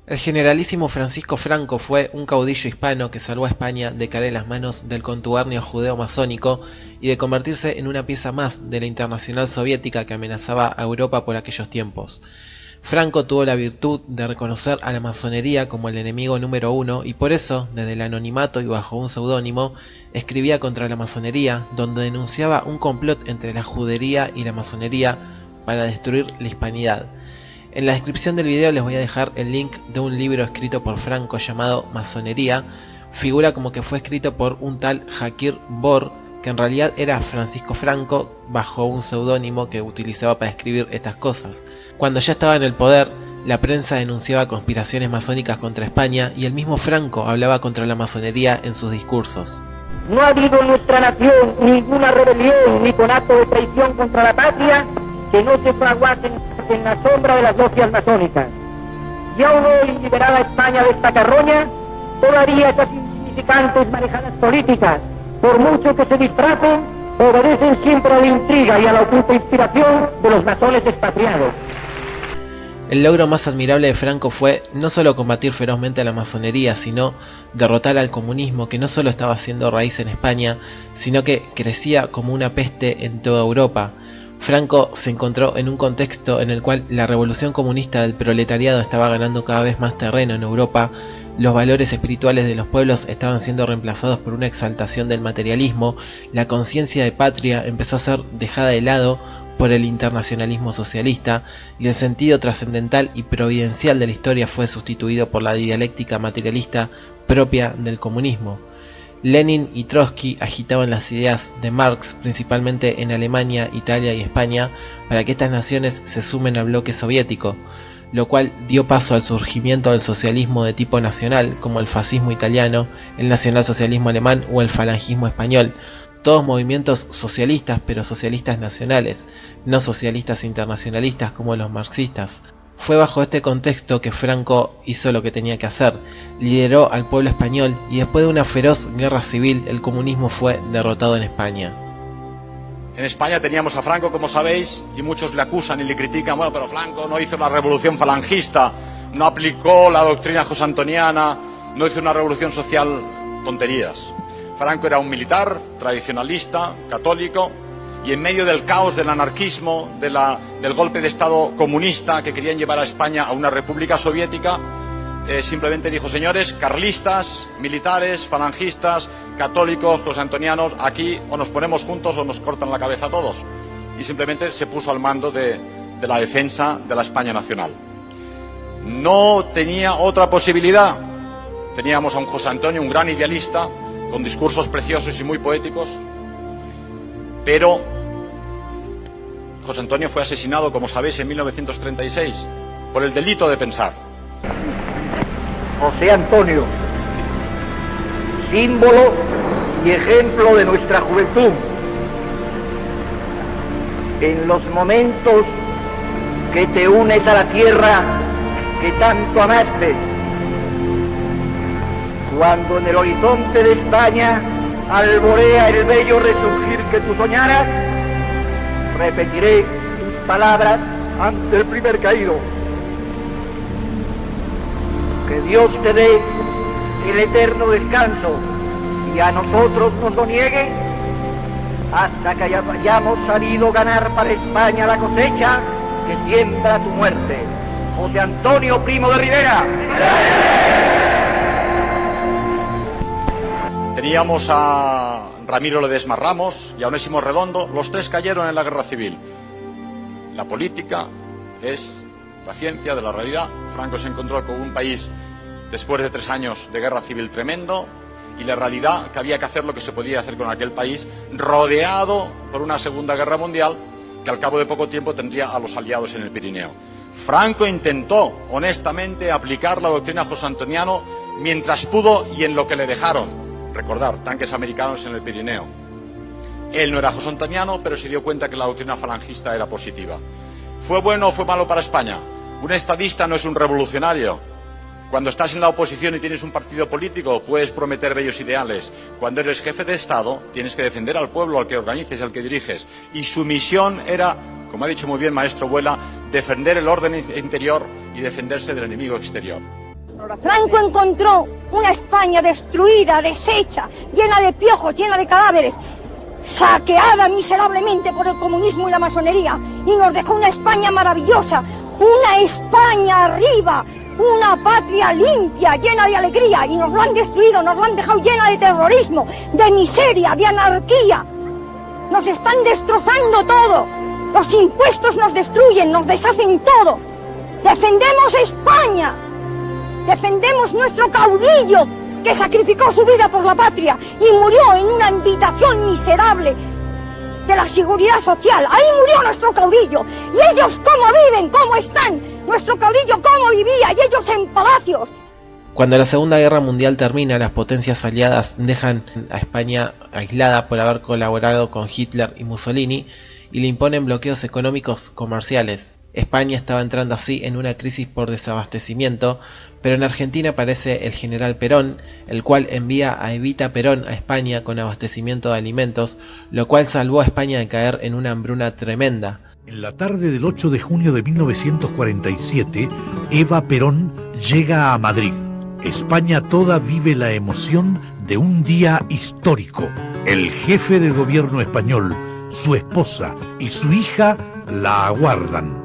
El generalísimo Francisco Franco fue un caudillo hispano que salvó a España de caer en las manos del contubernio judeo-masónico y de convertirse en una pieza más de la internacional soviética que amenazaba a Europa por aquellos tiempos. Franco tuvo la virtud de reconocer a la masonería como el enemigo número uno y por eso, desde el anonimato y bajo un seudónimo, escribía contra la masonería, donde denunciaba un complot entre la judería y la masonería para destruir la hispanidad. En la descripción del video les voy a dejar el link de un libro escrito por Franco llamado Masonería. Figura como que fue escrito por un tal Jakir Bor, que en realidad era Francisco Franco bajo un seudónimo que utilizaba para escribir estas cosas. Cuando ya estaba en el poder, la prensa denunciaba conspiraciones masónicas contra España y el mismo Franco hablaba contra la masonería en sus discursos. No ha habido en nuestra nación ninguna rebelión ni conato de traición contra la patria que no se fraguasen en la sombra de las logias masónicas. Y aún hoy, liberada España de esta carroña, todavía esas insignificantes manejadas políticas, por mucho que se disfracen, obedecen siempre a la intriga y a la oculta inspiración de los masones expatriados. El logro más admirable de Franco fue no solo combatir ferozmente a la masonería, sino derrotar al comunismo, que no solo estaba haciendo raíz en España, sino que crecía como una peste en toda Europa. Franco se encontró en un contexto en el cual la revolución comunista del proletariado estaba ganando cada vez más terreno en Europa, los valores espirituales de los pueblos estaban siendo reemplazados por una exaltación del materialismo, la conciencia de patria empezó a ser dejada de lado por el internacionalismo socialista y el sentido trascendental y providencial de la historia fue sustituido por la dialéctica materialista propia del comunismo. Lenin y Trotsky agitaban las ideas de Marx principalmente en Alemania, Italia y España para que estas naciones se sumen al bloque soviético, lo cual dio paso al surgimiento del socialismo de tipo nacional como el fascismo italiano, el nacionalsocialismo alemán o el falangismo español, todos movimientos socialistas pero socialistas nacionales, no socialistas internacionalistas como los marxistas. Fue bajo este contexto que Franco hizo lo que tenía que hacer, lideró al pueblo español y después de una feroz guerra civil el comunismo fue derrotado en España. En España teníamos a Franco, como sabéis, y muchos le acusan y le critican, bueno, pero Franco no hizo la revolución falangista, no aplicó la doctrina josantoniana, no hizo una revolución social, tonterías. Franco era un militar, tradicionalista, católico, y en medio del caos, del anarquismo, del golpe de Estado comunista que querían llevar a España a una república soviética, simplemente dijo, señores, carlistas, militares, falangistas, católicos, josantonianos, aquí o nos ponemos juntos o nos cortan la cabeza a todos. Y simplemente se puso al mando de la defensa de la España nacional. No tenía otra posibilidad. Teníamos a un José Antonio, un gran idealista, con discursos preciosos y muy poéticos, pero José Antonio fue asesinado, como sabéis, en 1936 por el delito de pensar. José Antonio, símbolo y ejemplo de nuestra juventud. En los momentos que te unes a la tierra que tanto amaste, cuando en el horizonte de España alborea el bello resurgir que tú soñaras, repetiré tus palabras ante el primer caído. Que Dios te dé el eterno descanso y a nosotros nos lo niegue hasta que hayamos sabido ganar para España la cosecha que siembra tu muerte. José Antonio Primo de Rivera. Teníamos a Ramiro Ledesma Ramos y a Onésimo Redondo, los tres cayeron en la guerra civil. La política es la ciencia de la realidad. Franco se encontró con un país después de 3 años de guerra civil tremendo y la realidad que había que hacer lo que se podía hacer con aquel país, rodeado por una Segunda Guerra Mundial que al cabo de poco tiempo tendría a los aliados en el Pirineo. Franco intentó honestamente aplicar la doctrina josantoniana mientras pudo y en lo que le dejaron. Recordar, tanques americanos en el Pirineo. Él no era josantoniano, pero se dio cuenta que la doctrina falangista era positiva. ¿Fue bueno o fue malo para España? Un estadista no es un revolucionario. Cuando estás en la oposición y tienes un partido político, puedes prometer bellos ideales. Cuando eres jefe de Estado, tienes que defender al pueblo, al que organices, al que diriges. Y su misión era, como ha dicho muy bien maestro Vuela, defender el orden interior y defenderse del enemigo exterior. Franco encontró una España destruida, deshecha, llena de piojos, llena de cadáveres, saqueada miserablemente por el comunismo y la masonería, y nos dejó una España maravillosa, una España arriba, una patria limpia, llena de alegría, y nos lo han destruido, nos lo han dejado llena de terrorismo, de miseria, de anarquía. Nos están destrozando todo, los impuestos nos destruyen, nos deshacen todo. Defendemos España, defendemos nuestro caudillo que sacrificó su vida por la patria y murió en una habitación miserable de la seguridad social. Ahí murió nuestro caudillo. ¿Y ellos cómo viven? ¿Cómo están? Nuestro caudillo cómo vivía y ellos en palacios. Cuando la Segunda Guerra Mundial termina, las potencias aliadas dejan a España aislada por haber colaborado con Hitler y Mussolini y le imponen bloqueos económicos comerciales. España estaba entrando así en una crisis por desabastecimiento, pero en Argentina aparece el general Perón, el cual envía a Evita Perón a España con abastecimiento de alimentos, lo cual salvó a España de caer en una hambruna tremenda. En la tarde del 8 de junio de 1947, Eva Perón llega a Madrid. España toda vive la emoción de un día histórico. El jefe del gobierno español, su esposa y su hija la aguardan.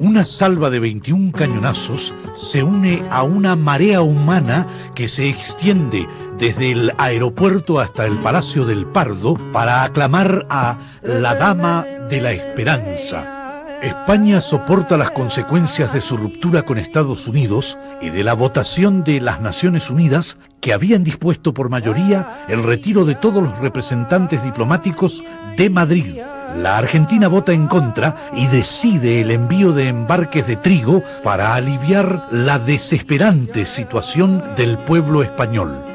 Una salva de 21 cañonazos se une a una marea humana que se extiende desde el aeropuerto hasta el Palacio del Pardo para aclamar a la Dama de la Esperanza. España soporta las consecuencias de su ruptura con Estados Unidos y de la votación de las Naciones Unidas que habían dispuesto por mayoría el retiro de todos los representantes diplomáticos de Madrid. La Argentina vota en contra y decide el envío de embarques de trigo para aliviar la desesperante situación del pueblo español.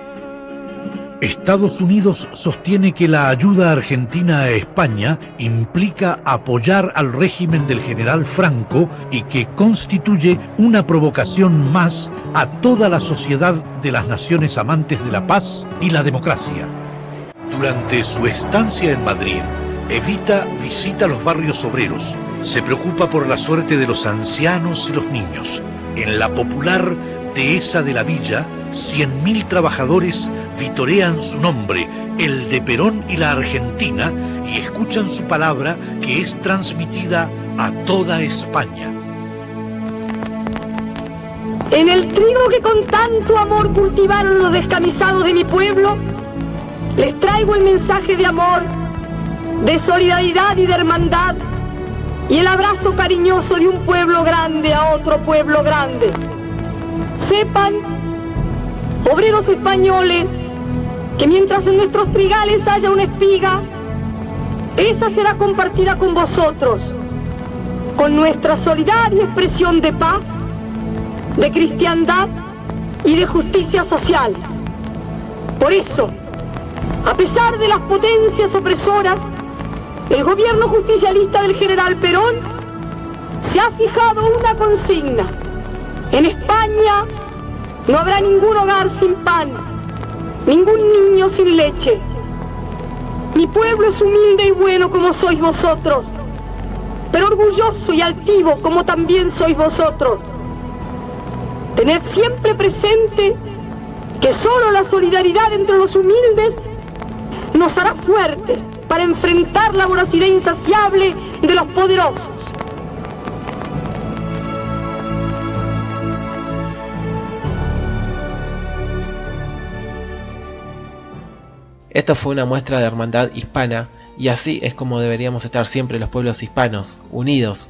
Estados Unidos sostiene que la ayuda argentina a España implica apoyar al régimen del general Franco y que constituye una provocación más a toda la sociedad de las naciones amantes de la paz y la democracia. Durante su estancia en Madrid, Evita visita los barrios obreros, se preocupa por la suerte de los ancianos y los niños. En la popular Dehesa de la Villa, 100.000 trabajadores vitorean su nombre, el de Perón y la Argentina, y escuchan su palabra que es transmitida a toda España. En el trigo que con tanto amor cultivaron los descamisados de mi pueblo, les traigo el mensaje de amor, de solidaridad y de hermandad, y el abrazo cariñoso de un pueblo grande a otro pueblo grande. Sepan, obreros españoles, que mientras en nuestros trigales haya una espiga, esa será compartida con vosotros, con nuestra solidaria expresión de paz, de cristiandad y de justicia social. Por eso, a pesar de las potencias opresoras, el gobierno justicialista del general Perón se ha fijado una consigna. En España no habrá ningún hogar sin pan, ningún niño sin leche. Mi pueblo es humilde y bueno como sois vosotros, pero orgulloso y altivo como también sois vosotros. Tened siempre presente que solo la solidaridad entre los humildes nos hará fuertes para enfrentar la voracidad insaciable de los poderosos. Esto fue una muestra de hermandad hispana, y así es como deberíamos estar siempre los pueblos hispanos, unidos.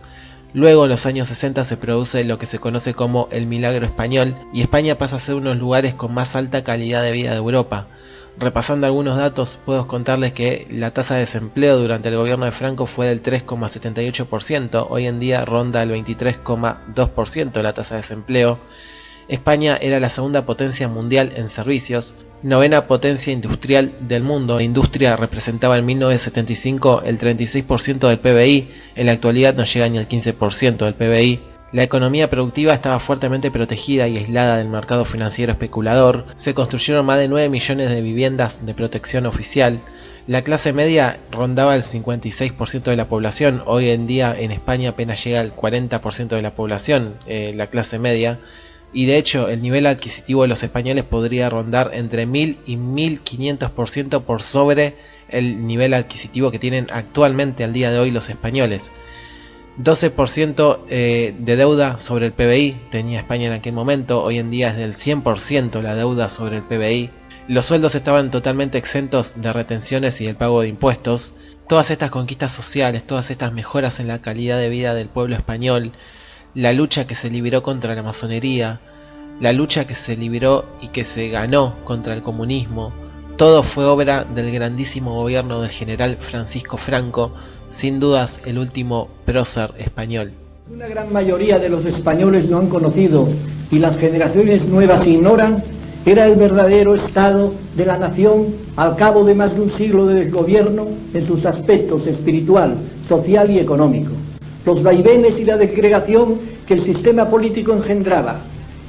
Luego en los años 60 se produce lo que se conoce como el milagro español, y España pasa a ser uno de los lugares con más alta calidad de vida de Europa. Repasando algunos datos, puedo contarles que la tasa de desempleo durante el gobierno de Franco fue del 3,78%, hoy en día ronda el 23,2% la tasa de desempleo. España era la segunda potencia mundial en servicios, novena potencia industrial del mundo. La industria representaba en 1975 el 36% del PBI, en la actualidad no llega ni al 15% del PBI. La economía productiva estaba fuertemente protegida y aislada del mercado financiero especulador. Se construyeron más de 9 millones de viviendas de protección oficial. La clase media rondaba el 56% de la población. Hoy en día en España apenas llega al 40% de la población, la clase media. y de hecho el nivel adquisitivo de los españoles podría rondar entre 1000 y 1500% por sobre el nivel adquisitivo que tienen actualmente al día de hoy los españoles. 12% de deuda sobre el PBI tenía España en aquel momento, hoy en día es del 100% la deuda sobre el PBI. Los sueldos estaban totalmente exentos de retenciones y del pago de impuestos. Todas estas conquistas sociales, todas estas mejoras en la calidad de vida del pueblo español, la lucha que se libró contra la masonería, la lucha que se libró y que se ganó contra el comunismo, todo fue obra del grandísimo gobierno del general Francisco Franco, sin dudas el último prócer español. Una gran mayoría de los españoles no han conocido y las generaciones nuevas ignoran era el verdadero estado de la nación al cabo de más de un siglo de desgobierno en sus aspectos espiritual, social y económico. Los vaivenes y la desgregación que el sistema político engendraba,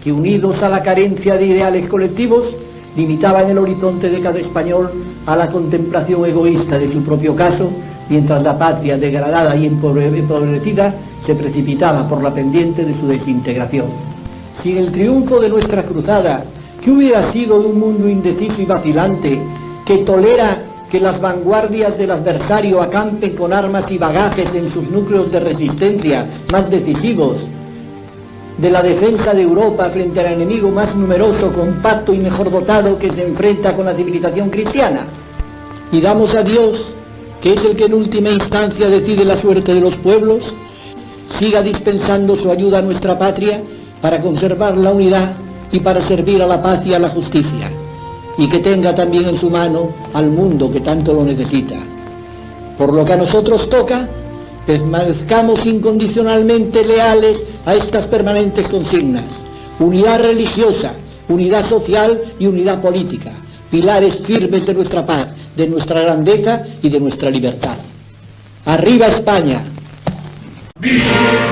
que unidos a la carencia de ideales colectivos, limitaban el horizonte de cada español a la contemplación egoísta de su propio caso, mientras la patria degradada y empobrecida se precipitaba por la pendiente de su desintegración. Sin el triunfo de nuestra cruzada, ¿qué hubiera sido de un mundo indeciso y vacilante que tolera que las vanguardias del adversario acampen con armas y bagajes en sus núcleos de resistencia más decisivos, de la defensa de Europa frente al enemigo más numeroso, compacto y mejor dotado que se enfrenta con la civilización cristiana? Pidamos a Dios, que es el que en última instancia decide la suerte de los pueblos, siga dispensando su ayuda a nuestra patria para conservar la unidad y para servir a la paz y a la justicia, y que tenga también en su mano al mundo que tanto lo necesita. Por lo que a nosotros toca, permanezcamos incondicionalmente leales a estas permanentes consignas: unidad religiosa, unidad social y unidad política, pilares firmes de nuestra paz, de nuestra grandeza y de nuestra libertad. ¡Arriba España! ¡Viva!